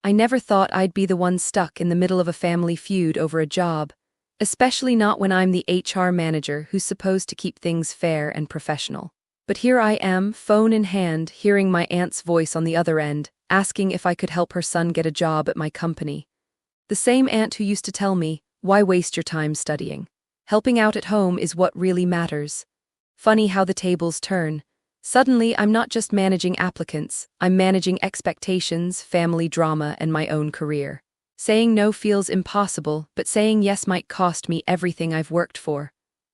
I never thought I'd be the one stuck in the middle of a family feud over a job, especially not when I'm the HR manager who's supposed to keep things fair and professional. But here I am, phone in hand, hearing my aunt's voice on the other end, asking if I could help her son get a job at my company. The same aunt who used to tell me, "Why waste your time studying? Helping out at home is what really matters." Funny how the tables turn. Suddenly, I'm not just managing applicants, I'm managing expectations, family drama, and my own career. Saying no feels impossible, but saying yes might cost me everything I've worked for.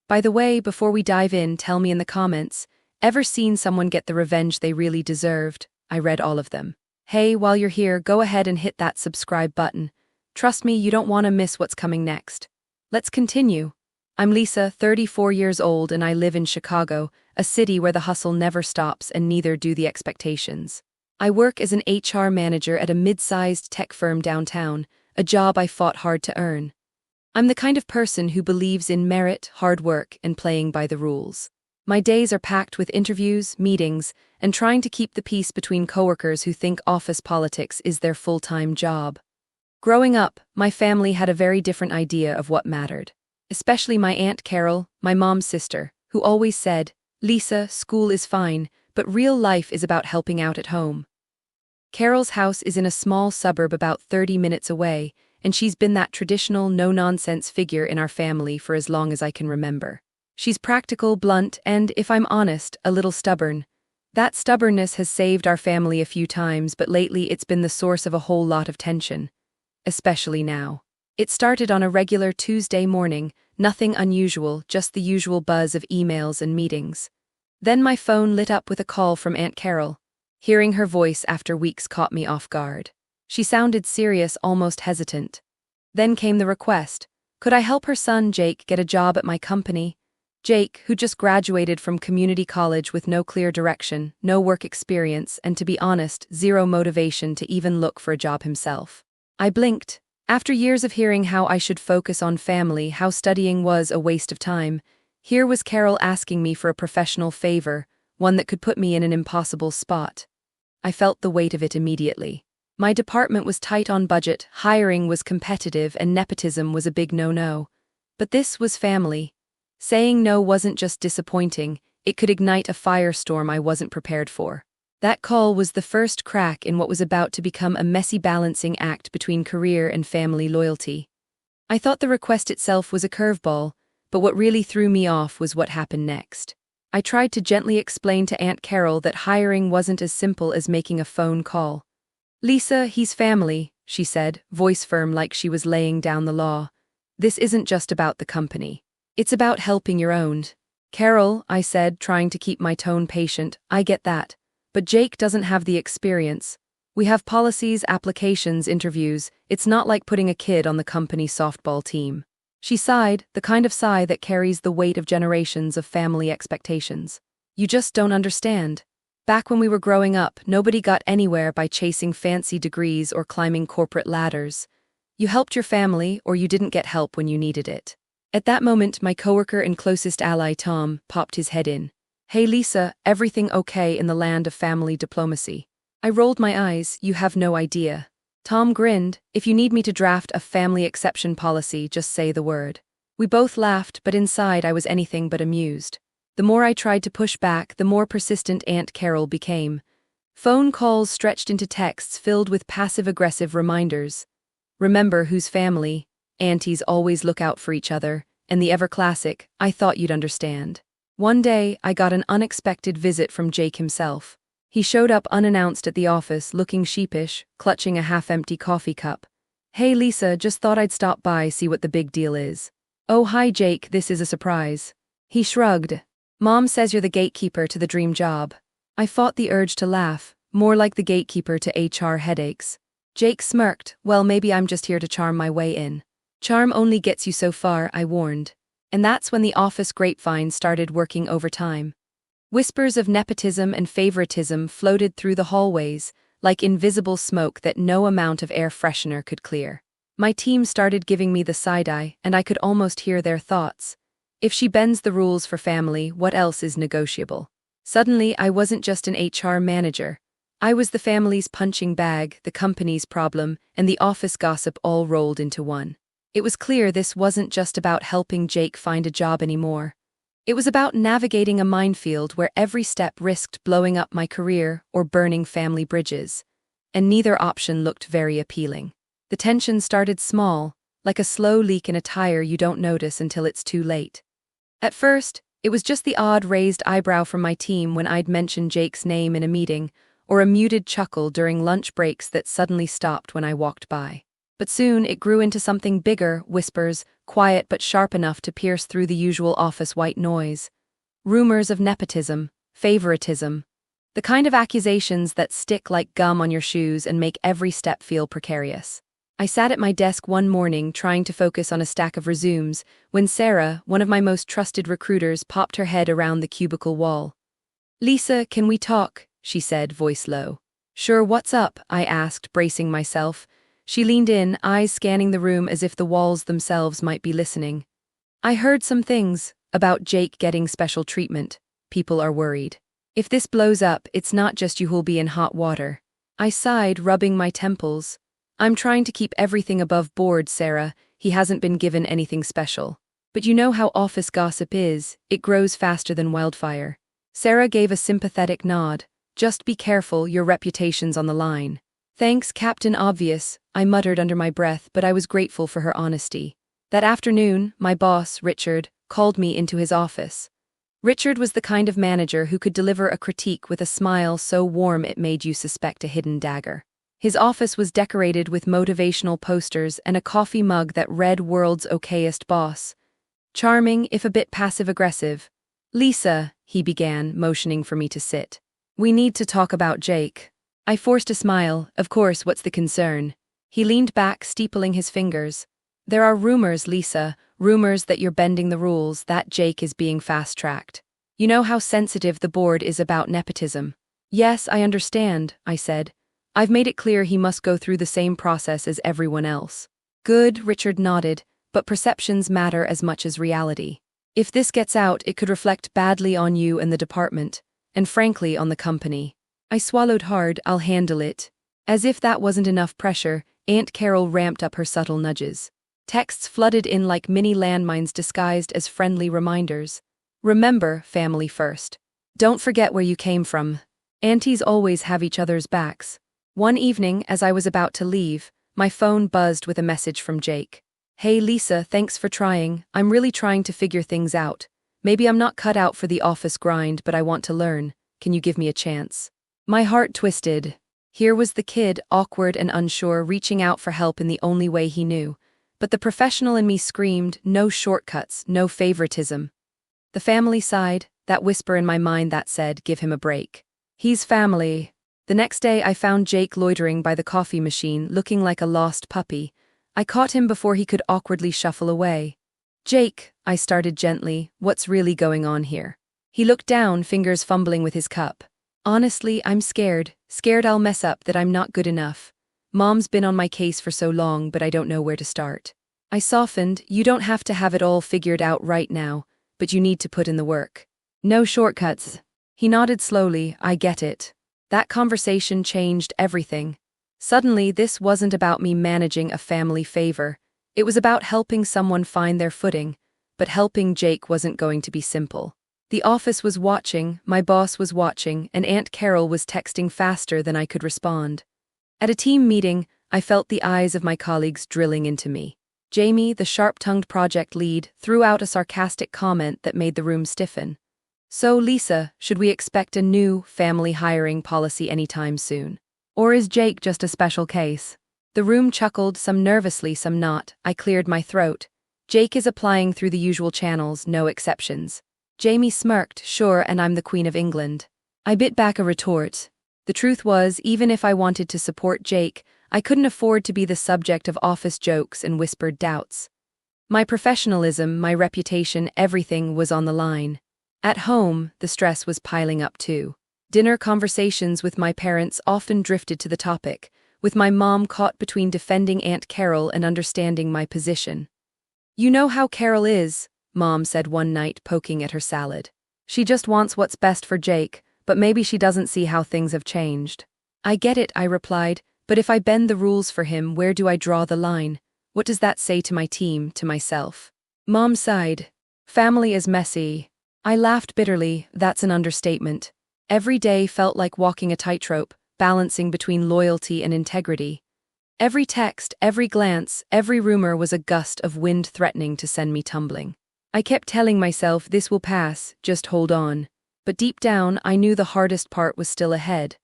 By the way, before we dive in, tell me in the comments, ever seen someone get the revenge they really deserved? I read all of them. Hey, while you're here, go ahead and hit that subscribe button. Trust me, you don't want to miss what's coming next. Let's continue. I'm Lisa, 34 years old, and I live in Chicago, a city where the hustle never stops and neither do the expectations. I work as an HR manager at a mid-sized tech firm downtown, a job I fought hard to earn. I'm the kind of person who believes in merit, hard work, and playing by the rules. My days are packed with interviews, meetings, and trying to keep the peace between coworkers who think office politics is their full-time job. Growing up, my family had a very different idea of what mattered. Especially my Aunt Carol, my mom's sister, who always said, "Lisa, school is fine, but real life is about helping out at home." Carol's house is in a small suburb about 30 minutes away, and she's been that traditional, no-nonsense figure in our family for as long as I can remember. She's practical, blunt, and, if I'm honest, a little stubborn. That stubbornness has saved our family a few times, but lately it's been the source of a whole lot of tension. Especially now. It started on a regular Tuesday morning, nothing unusual, just the usual buzz of emails and meetings. Then my phone lit up with a call from Aunt Carol. Hearing her voice after weeks caught me off guard. She sounded serious, almost hesitant. Then came the request. Could I help her son, Jake, get a job at my company? Jake, who just graduated from community college with no clear direction, no work experience, and to be honest, zero motivation to even look for a job himself. I blinked. After years of hearing how I should focus on family, how studying was a waste of time, here was Carol asking me for a professional favor, one that could put me in an impossible spot. I felt the weight of it immediately. My department was tight on budget, hiring was competitive, and nepotism was a big no-no. But this was family. Saying no wasn't just disappointing, it could ignite a firestorm I wasn't prepared for. That call was the first crack in what was about to become a messy balancing act between career and family loyalty. I thought the request itself was a curveball, but what really threw me off was what happened next. I tried to gently explain to Aunt Carol that hiring wasn't as simple as making a phone call. "Lisa, he's family," she said, voice firm like she was laying down the law. "This isn't just about the company. It's about helping your own." "Carol," I said, trying to keep my tone patient, "I get that. But Jake doesn't have the experience. We have policies, applications, interviews. It's not like putting a kid on the company softball team." She sighed, the kind of sigh that carries the weight of generations of family expectations. "You just don't understand. Back when we were growing up, nobody got anywhere by chasing fancy degrees or climbing corporate ladders. You helped your family, or you didn't get help when you needed it." At that moment, my coworker and closest ally, Tom, popped his head in. "Hey Lisa, everything okay in the land of family diplomacy?" I rolled my eyes. "You have no idea." Tom grinned. "If you need me to draft a family exception policy, just say the word." We both laughed, but inside I was anything but amused. The more I tried to push back, the more persistent Aunt Carol became. Phone calls stretched into texts filled with passive-aggressive reminders. "Remember whose family," "Aunties always look out for each other," and the ever-classic, "I thought you'd understand." One day, I got an unexpected visit from Jake himself. He showed up unannounced at the office, looking sheepish, clutching a half-empty coffee cup. "Hey Lisa, just thought I'd stop by, see what the big deal is." "Oh hi Jake, this is a surprise." He shrugged. "Mom says you're the gatekeeper to the dream job." I fought the urge to laugh, more like the gatekeeper to HR headaches. Jake smirked. "Well, maybe I'm just here to charm my way in." "Charm only gets you so far," I warned. And that's when the office grapevine started working overtime. Whispers of nepotism and favoritism floated through the hallways, like invisible smoke that no amount of air freshener could clear. My team started giving me the side-eye, and I could almost hear their thoughts. If she bends the rules for family, what else is negotiable? Suddenly, I wasn't just an HR manager. I was the family's punching bag, the company's problem, and the office gossip all rolled into one. It was clear this wasn't just about helping Jake find a job anymore. It was about navigating a minefield where every step risked blowing up my career or burning family bridges. And neither option looked very appealing. The tension started small, like a slow leak in a tire you don't notice until it's too late. At first, it was just the odd raised eyebrow from my team when I'd mention Jake's name in a meeting, or a muted chuckle during lunch breaks that suddenly stopped when I walked by. But soon it grew into something bigger, whispers, quiet but sharp enough to pierce through the usual office white noise. Rumors of nepotism, favoritism, the kind of accusations that stick like gum on your shoes and make every step feel precarious. I sat at my desk one morning trying to focus on a stack of resumes when Sarah, one of my most trusted recruiters, popped her head around the cubicle wall. "Lisa, can we talk?" she said, voice low. "Sure, what's up?" I asked, bracing myself. She leaned in, eyes scanning the room as if the walls themselves might be listening. "I heard some things about Jake getting special treatment. People are worried. If this blows up, it's not just you who'll be in hot water." I sighed, rubbing my temples. "I'm trying to keep everything above board, Sarah. He hasn't been given anything special. But you know how office gossip is, it grows faster than wildfire." Sarah gave a sympathetic nod. "Just be careful, your reputation's on the line." "Thanks, Captain Obvious," I muttered under my breath, but I was grateful for her honesty. That afternoon, my boss, Richard, called me into his office. Richard was the kind of manager who could deliver a critique with a smile so warm it made you suspect a hidden dagger. His office was decorated with motivational posters and a coffee mug that read "World's Okayest Boss." Charming, if a bit passive-aggressive. "Lisa," he began, motioning for me to sit. "We need to talk about Jake." I forced a smile. "Of course, what's the concern?" He leaned back, steepling his fingers. "There are rumors, Lisa, rumors that you're bending the rules, that Jake is being fast-tracked. You know how sensitive the board is about nepotism." "Yes, I understand," I said. "I've made it clear he must go through the same process as everyone else." "Good," Richard nodded, "but perceptions matter as much as reality. If this gets out, it could reflect badly on you and the department, and frankly on the company." I swallowed hard. "I'll handle it." As if that wasn't enough pressure, Aunt Carol ramped up her subtle nudges. Texts flooded in like mini landmines disguised as friendly reminders. "Remember, family first. Don't forget where you came from. Aunties always have each other's backs." One evening, as I was about to leave, my phone buzzed with a message from Jake. "Hey Lisa, thanks for trying. I'm really trying to figure things out. Maybe I'm not cut out for the office grind, but I want to learn. Can you give me a chance?" My heart twisted. Here was the kid, awkward and unsure, reaching out for help in the only way he knew. But the professional in me screamed, no shortcuts, no favoritism. The family side, that whisper in my mind that said, give him a break. He's family. The next day I found Jake loitering by the coffee machine, looking like a lost puppy. I caught him before he could awkwardly shuffle away. "Jake," I started gently, "what's really going on here?" He looked down, fingers fumbling with his cup. "Honestly, I'm scared I'll mess up, that I'm not good enough. Mom's been on my case for so long, but I don't know where to start." I softened. "You don't have to have it all figured out right now, but you need to put in the work. No shortcuts." He nodded slowly. "I get it." That conversation changed everything. Suddenly, this wasn't about me managing a family favor. It was about helping someone find their footing, but helping Jake wasn't going to be simple. The office was watching, my boss was watching, and Aunt Carol was texting faster than I could respond. At a team meeting, I felt the eyes of my colleagues drilling into me. Jamie, the sharp-tongued project lead, threw out a sarcastic comment that made the room stiffen. "So, Lisa, should we expect a new family hiring policy anytime soon? Or is Jake just a special case?" The room chuckled, some nervously, some not. I cleared my throat. "Jake is applying through the usual channels, no exceptions." Jamie smirked. "Sure, and I'm the Queen of England." I bit back a retort. The truth was, even if I wanted to support Jake, I couldn't afford to be the subject of office jokes and whispered doubts. My professionalism, my reputation, everything was on the line. At home, the stress was piling up too. Dinner conversations with my parents often drifted to the topic, with my mom caught between defending Aunt Carol and understanding my position. "You know how Carol is," Mom said one night, poking at her salad. "She just wants what's best for Jake, but maybe she doesn't see how things have changed." I get it, I replied, but if I bend the rules for him, where do I draw the line? What does that say to my team, to myself? Mom sighed. Family is messy. I laughed bitterly, that's an understatement. Every day felt like walking a tightrope, balancing between loyalty and integrity. Every text, every glance, every rumor was a gust of wind threatening to send me tumbling. I kept telling myself this will pass, just hold on. But deep down, I knew the hardest part was still ahead.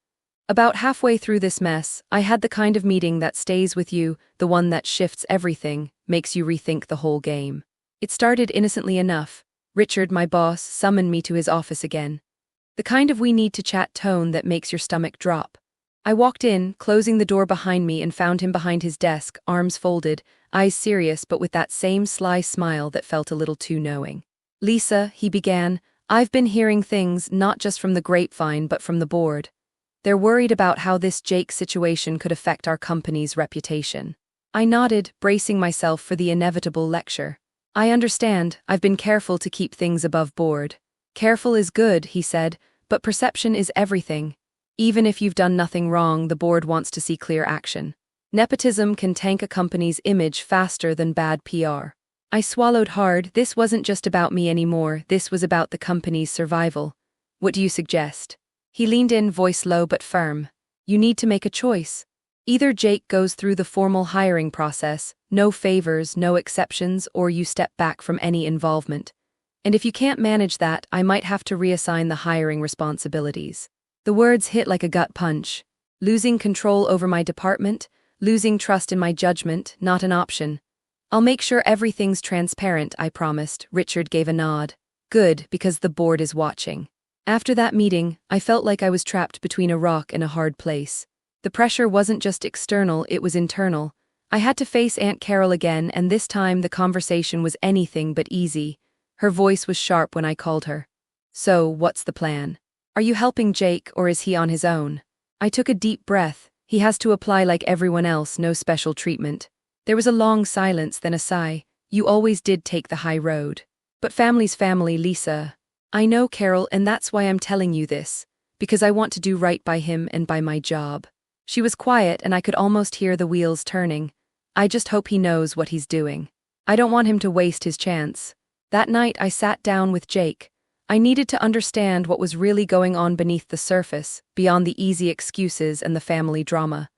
About halfway through this mess, I had the kind of meeting that stays with you, the one that shifts everything, makes you rethink the whole game. It started innocently enough. Richard, my boss, summoned me to his office again. The kind of we need to chat tone that makes your stomach drop. I walked in, closing the door behind me, and found him behind his desk, arms folded, eyes serious but with that same sly smile that felt a little too knowing. Lisa, he began, I've been hearing things not just from the grapevine but from the board. They're worried about how this Jake situation could affect our company's reputation. I nodded, bracing myself for the inevitable lecture. I understand, I've been careful to keep things above board. Careful is good, he said, but perception is everything. Even if you've done nothing wrong, the board wants to see clear action. Nepotism can tank a company's image faster than bad PR. I swallowed hard. This wasn't just about me anymore, this was about the company's survival. What do you suggest? He leaned in, voice low but firm. You need to make a choice. Either Jake goes through the formal hiring process, no favors, no exceptions, or you step back from any involvement. And if you can't manage that, I might have to reassign the hiring responsibilities. The words hit like a gut punch. Losing control over my department, losing trust in my judgment, not an option. I'll make sure everything's transparent, I promised. Richard gave a nod. Good, because the board is watching. After that meeting, I felt like I was trapped between a rock and a hard place. The pressure wasn't just external, it was internal. I had to face Aunt Carol again, and this time the conversation was anything but easy. Her voice was sharp when I called her. So, what's the plan? Are you helping Jake, or is he on his own? I took a deep breath. He has to apply like everyone else, no special treatment. There was a long silence, then a sigh. You always did take the high road. But family's family, Lisa. I know, Carol, and that's why I'm telling you this. Because I want to do right by him and by my job. She was quiet, and I could almost hear the wheels turning. I just hope he knows what he's doing. I don't want him to waste his chance. That night I sat down with Jake. I needed to understand what was really going on beneath the surface, beyond the easy excuses and the family drama.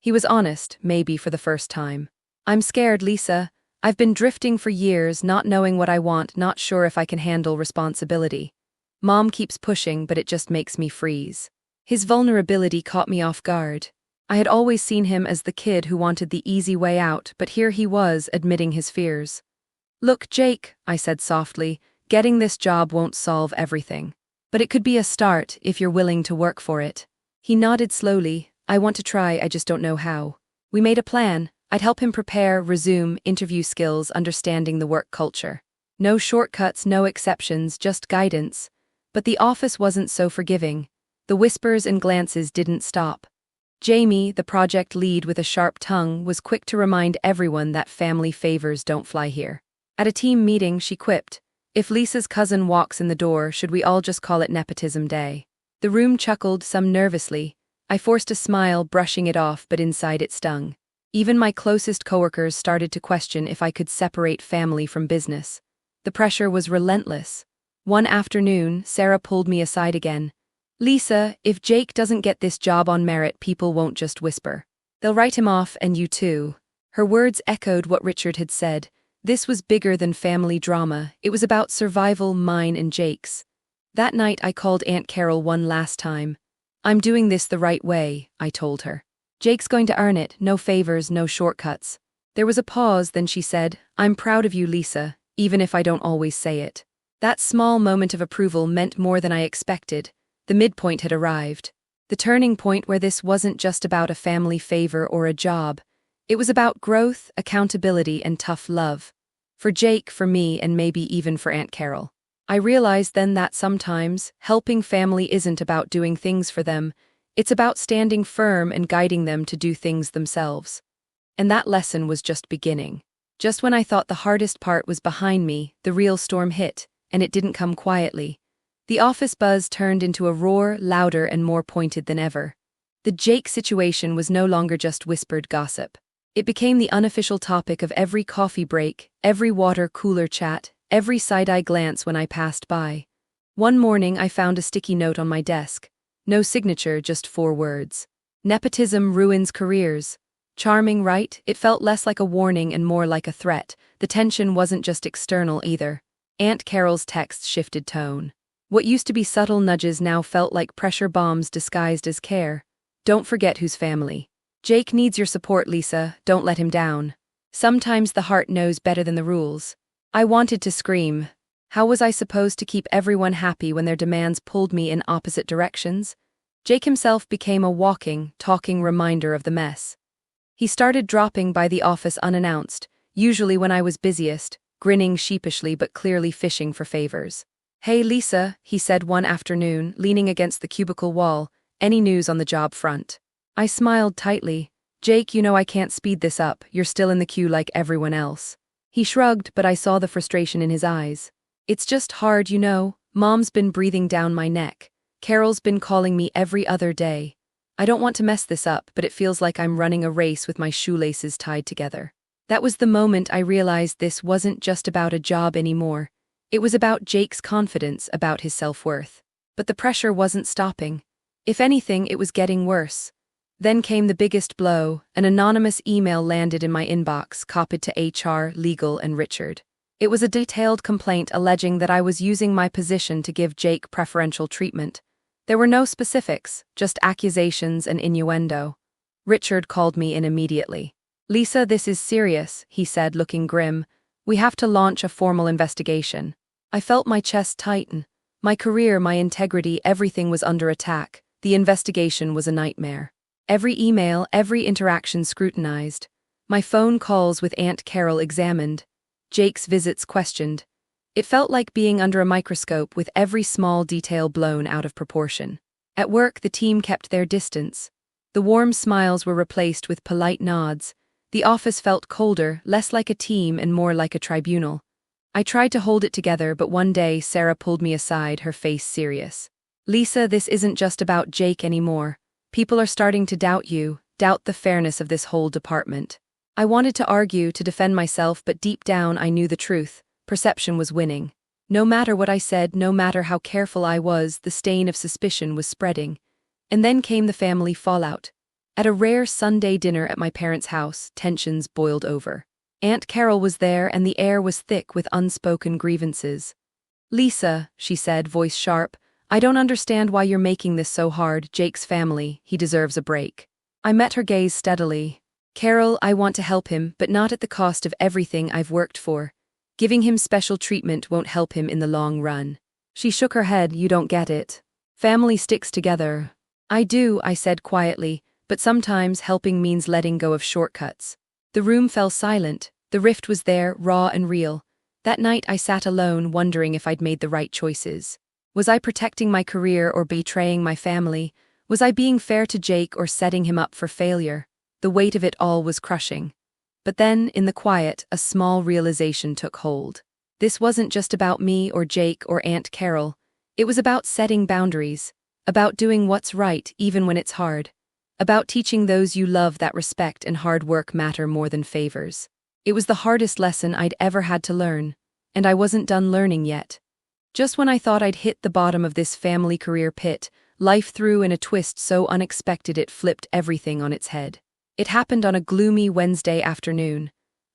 He was honest, maybe for the first time. I'm scared, Lisa. I've been drifting for years, not knowing what I want, not sure if I can handle responsibility. Mom keeps pushing, but it just makes me freeze. His vulnerability caught me off guard. I had always seen him as the kid who wanted the easy way out, but here he was, admitting his fears. Look, Jake, I said softly, getting this job won't solve everything. But it could be a start if you're willing to work for it. He nodded slowly. I want to try, I just don't know how. We made a plan. I'd help him prepare, resume, interview skills, understanding the work culture. No shortcuts, no exceptions, just guidance. But the office wasn't so forgiving. The whispers and glances didn't stop. Jamie, the project lead with a sharp tongue, was quick to remind everyone that family favors don't fly here. At a team meeting, she quipped, if Lisa's cousin walks in the door, should we all just call it Nepotism Day? The room chuckled, some nervously. I forced a smile, brushing it off, but inside it stung. Even my closest coworkers started to question if I could separate family from business. The pressure was relentless. One afternoon, Sarah pulled me aside again. Lisa, if Jake doesn't get this job on merit, people won't just whisper. They'll write him off, and you too. Her words echoed what Richard had said. This was bigger than family drama. It was about survival, mine and Jake's. That night I called Aunt Carol one last time. I'm doing this the right way, I told her. Jake's going to earn it, no favors, no shortcuts. There was a pause, then she said, I'm proud of you, Lisa, even if I don't always say it. That small moment of approval meant more than I expected. The midpoint had arrived. The turning point where this wasn't just about a family favor or a job. It was about growth, accountability, and tough love. For Jake, for me, and maybe even for Aunt Carol. I realized then that sometimes, helping family isn't about doing things for them. It's about standing firm and guiding them to do things themselves. And that lesson was just beginning. Just when I thought the hardest part was behind me, the real storm hit, and it didn't come quietly. The office buzz turned into a roar, louder and more pointed than ever. The Jake situation was no longer just whispered gossip. It became the unofficial topic of every coffee break, every water cooler chat, every side-eye glance when I passed by. One morning I found a sticky note on my desk. No signature, just 4 words. Nepotism ruins careers. Charming, right? It felt less like a warning and more like a threat. The tension wasn't just external either. Aunt Carol's text shifted tone. What used to be subtle nudges now felt like pressure bombs disguised as care. Don't forget whose family. Jake needs your support, Lisa. Don't let him down. Sometimes the heart knows better than the rules. I wanted to scream. How was I supposed to keep everyone happy when their demands pulled me in opposite directions? Jake himself became a walking, talking reminder of the mess. He started dropping by the office unannounced, usually when I was busiest, grinning sheepishly but clearly fishing for favors. "Hey Lisa," he said one afternoon, leaning against the cubicle wall, "any news on the job front?" I smiled tightly. "Jake, you know I can't speed this up, you're still in the queue like everyone else." He shrugged, but I saw the frustration in his eyes. "It's just hard, you know. Mom's been breathing down my neck. Carol's been calling me every other day. I don't want to mess this up, but it feels like I'm running a race with my shoelaces tied together." That was the moment I realized this wasn't just about a job anymore. It was about Jake's confidence, about his self-worth. But the pressure wasn't stopping. If anything, it was getting worse. Then came the biggest blow. An anonymous email landed in my inbox, copied to HR, legal, and Richard. It was a detailed complaint alleging that I was using my position to give Jake preferential treatment. There were no specifics, just accusations and innuendo. Richard called me in immediately. "Lisa, this is serious," he said, looking grim. "We have to launch a formal investigation." I felt my chest tighten. My career, my integrity, everything was under attack. The investigation was a nightmare. Every email, every interaction scrutinized. My phone calls with Aunt Carol examined. Jake's visits questioned. It felt like being under a microscope with every small detail blown out of proportion. At work, the team kept their distance. The warm smiles were replaced with polite nods. The office felt colder, less like a team and more like a tribunal. I tried to hold it together, but one day Sarah pulled me aside, her face serious. "Lisa, this isn't just about Jake anymore. People are starting to doubt you, doubt the fairness of this whole department." I wanted to argue, to defend myself, but deep down I knew the truth. Perception was winning. No matter what I said, no matter how careful I was, the stain of suspicion was spreading. And then came the family fallout. At a rare Sunday dinner at my parents' house, tensions boiled over. Aunt Carol was there, and the air was thick with unspoken grievances. "Lisa," she said, voice sharp, "I don't understand why you're making this so hard. Jake's family, he deserves a break." I met her gaze steadily. "Carol, I want to help him, but not at the cost of everything I've worked for. Giving him special treatment won't help him in the long run." She shook her head. "You don't get it. Family sticks together." "I do," I said quietly, "but sometimes helping means letting go of shortcuts." The room fell silent. The rift was there, raw and real. That night I sat alone, wondering if I'd made the right choices. Was I protecting my career or betraying my family? Was I being fair to Jake or setting him up for failure? The weight of it all was crushing. But then, in the quiet, a small realization took hold. This wasn't just about me or Jake or Aunt Carol. It was about setting boundaries, about doing what's right even when it's hard, about teaching those you love that respect and hard work matter more than favors. It was the hardest lesson I'd ever had to learn, and I wasn't done learning yet. Just when I thought I'd hit the bottom of this family career pit, life threw in a twist so unexpected it flipped everything on its head. It happened on a gloomy Wednesday afternoon.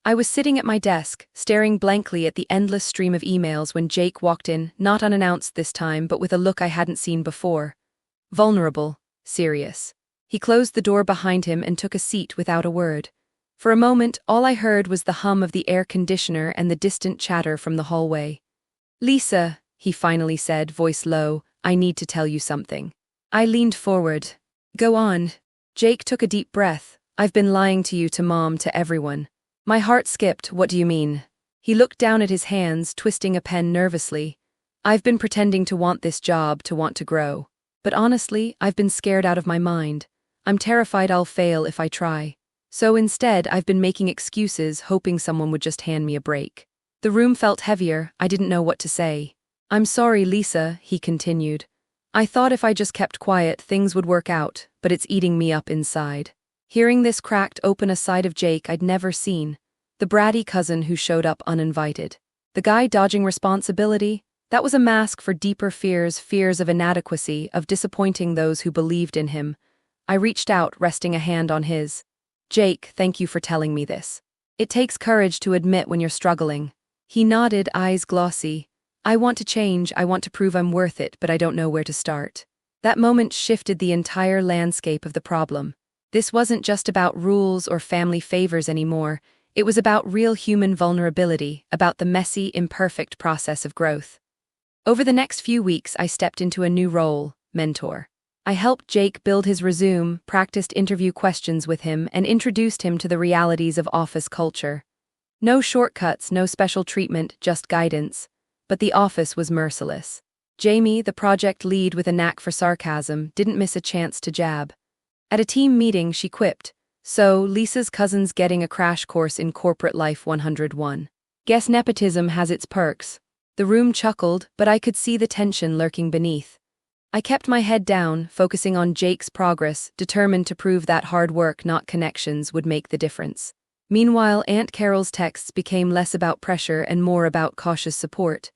I was sitting at my desk, staring blankly at the endless stream of emails when Jake walked in, not unannounced this time, but with a look I hadn't seen before. Vulnerable, serious. He closed the door behind him and took a seat without a word. For a moment, all I heard was the hum of the air conditioner and the distant chatter from the hallway. "Lisa," he finally said, voice low, "I need to tell you something." I leaned forward. "Go on." Jake took a deep breath. "I've been lying to you, to Mom, to everyone." My heart skipped. "What do you mean?" He looked down at his hands, twisting a pen nervously. "I've been pretending to want this job, to want to grow. But honestly, I've been scared out of my mind. I'm terrified I'll fail if I try. So instead, I've been making excuses, hoping someone would just hand me a break." The room felt heavier. I didn't know what to say. "I'm sorry, Lisa," he continued. I thought if I just kept quiet, things would work out, but it's eating me up inside. Hearing this cracked open a side of Jake I'd never seen. The bratty cousin who showed up uninvited. The guy dodging responsibility. That was a mask for deeper fears of inadequacy, of disappointing those who believed in him. I reached out, resting a hand on his. Jake, thank you for telling me this. It takes courage to admit when you're struggling. He nodded, eyes glossy. I want to change, I want to prove I'm worth it, but I don't know where to start. That moment shifted the entire landscape of the problem. This wasn't just about rules or family favors anymore. It was about real human vulnerability, about the messy, imperfect process of growth. Over the next few weeks, I stepped into a new role, mentor. I helped Jake build his resume, practiced interview questions with him, and introduced him to the realities of office culture. No shortcuts, no special treatment, just guidance. But the office was merciless. Jamie, the project lead with a knack for sarcasm, didn't miss a chance to jab. At a team meeting, she quipped, "So, Lisa's cousin's getting a crash course in corporate life 101. Guess nepotism has its perks." The room chuckled, but I could see the tension lurking beneath. I kept my head down, focusing on Jake's progress, determined to prove that hard work, not connections, would make the difference. Meanwhile, Aunt Carol's texts became less about pressure and more about cautious support.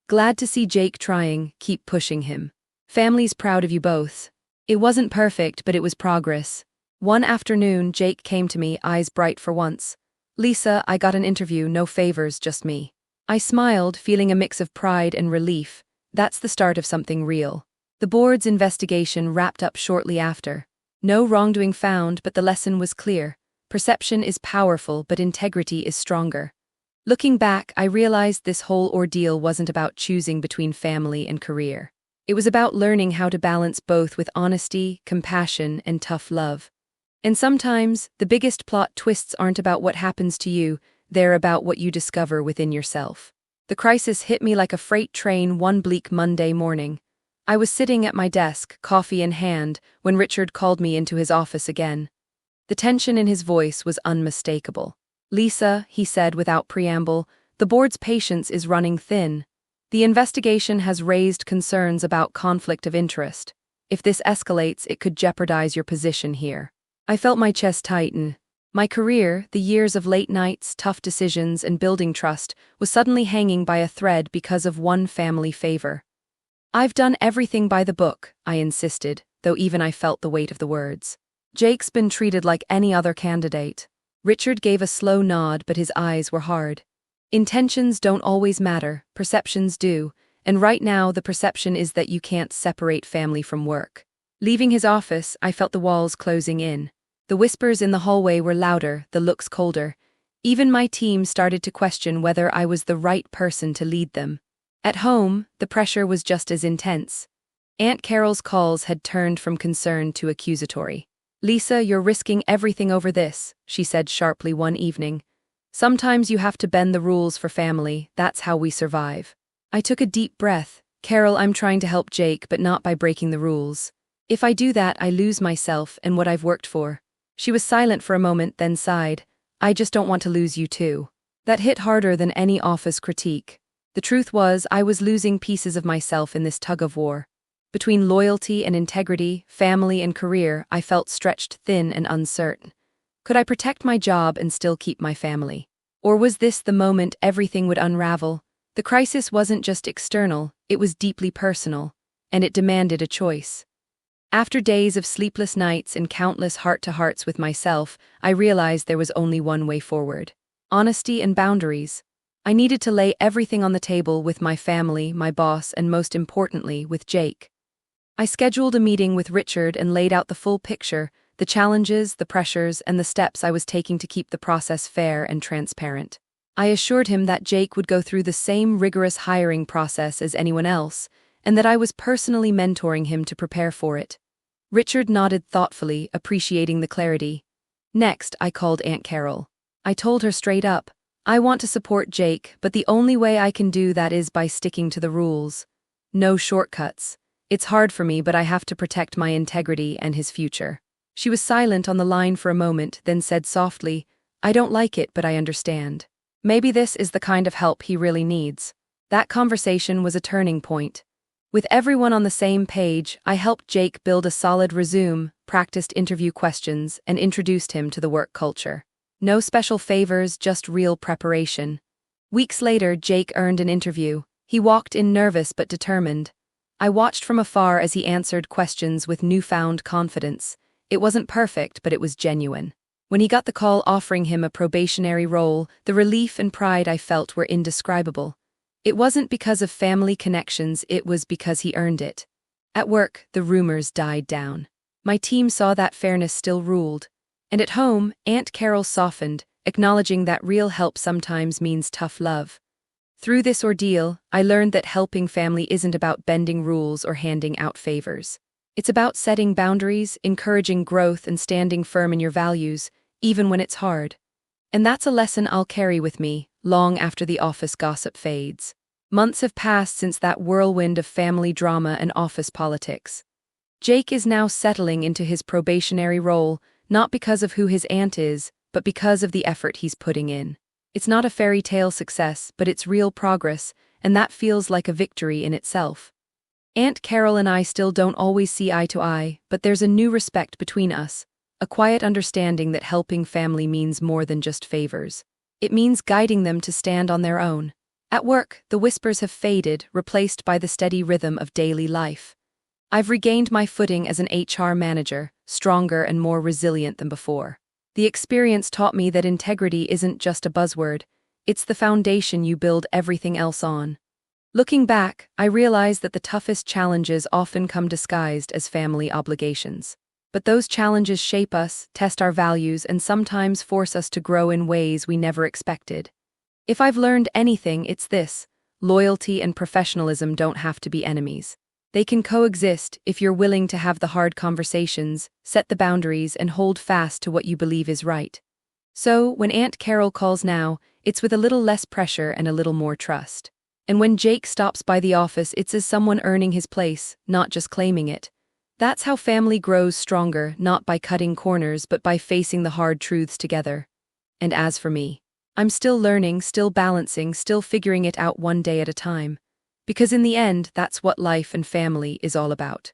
Glad to see Jake trying, keep pushing him. Family's proud of you both. It wasn't perfect, but it was progress. One afternoon, Jake came to me, eyes bright for once. "Lisa, I got an interview, no favors, just me." I smiled, feeling a mix of pride and relief. That's the start of something real. The board's investigation wrapped up shortly after. No wrongdoing found, but the lesson was clear. Perception is powerful, but integrity is stronger. Looking back, I realized this whole ordeal wasn't about choosing between family and career. It was about learning how to balance both with honesty, compassion, and tough love. And sometimes, the biggest plot twists aren't about what happens to you, they're about what you discover within yourself. The crisis hit me like a freight train one bleak Monday morning. I was sitting at my desk, coffee in hand, when Richard called me into his office again. The tension in his voice was unmistakable. "Lisa," he said without preamble, "the board's patience is running thin. The investigation has raised concerns about conflict of interest. If this escalates, it could jeopardize your position here." I felt my chest tighten. My career, the years of late nights, tough decisions, and building trust, was suddenly hanging by a thread because of one family favor. "I've done everything by the book," I insisted, though even I felt the weight of the words. "Jake's been treated like any other candidate." Richard gave a slow nod, but his eyes were hard. "Intentions don't always matter, perceptions do, and right now the perception is that you can't separate family from work." Leaving his office, I felt the walls closing in. The whispers in the hallway were louder, the looks colder. Even my team started to question whether I was the right person to lead them. At home, the pressure was just as intense. Aunt Carol's calls had turned from concern to accusatory. "Lisa, you're risking everything over this," she said sharply one evening. "Sometimes you have to bend the rules for family, that's how we survive." I took a deep breath. "Carol, I'm trying to help Jake, but not by breaking the rules. If I do that, I lose myself and what I've worked for." She was silent for a moment, then sighed. "I just don't want to lose you too." That hit harder than any office critique. The truth was, I was losing pieces of myself in this tug-of-war. Between loyalty and integrity, family and career, I felt stretched thin and uncertain. Could I protect my job and still keep my family? Or was this the moment everything would unravel? The crisis wasn't just external, it was deeply personal, and it demanded a choice. After days of sleepless nights and countless heart-to-hearts with myself, I realized there was only one way forward. Honesty and boundaries. I needed to lay everything on the table with my family, my boss, and most importantly, with Jake. I scheduled a meeting with Richard and laid out the full picture, the challenges, the pressures, and the steps I was taking to keep the process fair and transparent. I assured him that Jake would go through the same rigorous hiring process as anyone else, and that I was personally mentoring him to prepare for it. Richard nodded thoughtfully, appreciating the clarity. Next, I called Aunt Carol. I told her straight up, "I want to support Jake, but the only way I can do that is by sticking to the rules. No shortcuts. It's hard for me, but I have to protect my integrity and his future." She was silent on the line for a moment, then said softly, "I don't like it, but I understand. Maybe this is the kind of help he really needs." That conversation was a turning point. With everyone on the same page, I helped Jake build a solid resume, practiced interview questions, and introduced him to the work culture. No special favors, just real preparation. Weeks later, Jake earned an interview. He walked in nervous but determined. I watched from afar as he answered questions with newfound confidence. It wasn't perfect, but it was genuine. When he got the call offering him a probationary role, the relief and pride I felt were indescribable. It wasn't because of family connections, it was because he earned it. At work, the rumors died down. My team saw that fairness still ruled. And at home, Aunt Carol softened, acknowledging that real help sometimes means tough love. Through this ordeal, I learned that helping family isn't about bending rules or handing out favors. It's about setting boundaries, encouraging growth, and standing firm in your values, even when it's hard. And that's a lesson I'll carry with me, long after the office gossip fades. Months have passed since that whirlwind of family drama and office politics. Jake is now settling into his probationary role, not because of who his aunt is, but because of the effort he's putting in. It's not a fairy tale success, but it's real progress, and that feels like a victory in itself. Aunt Carol and I still don't always see eye to eye, but there's a new respect between us, a quiet understanding that helping family means more than just favors. It means guiding them to stand on their own. At work, the whispers have faded, replaced by the steady rhythm of daily life. I've regained my footing as an HR manager, stronger and more resilient than before. The experience taught me that integrity isn't just a buzzword, it's the foundation you build everything else on. Looking back, I realize that the toughest challenges often come disguised as family obligations. But those challenges shape us, test our values, and sometimes force us to grow in ways we never expected. If I've learned anything, it's this: loyalty and professionalism don't have to be enemies. They can coexist if you're willing to have the hard conversations, set the boundaries, and hold fast to what you believe is right. So, when Aunt Carol calls now, it's with a little less pressure and a little more trust. And when Jake stops by the office, it's as someone earning his place, not just claiming it. That's how family grows stronger, not by cutting corners, but by facing the hard truths together. And as for me, I'm still learning, still balancing, still figuring it out one day at a time. Because in the end, that's what life and family is all about.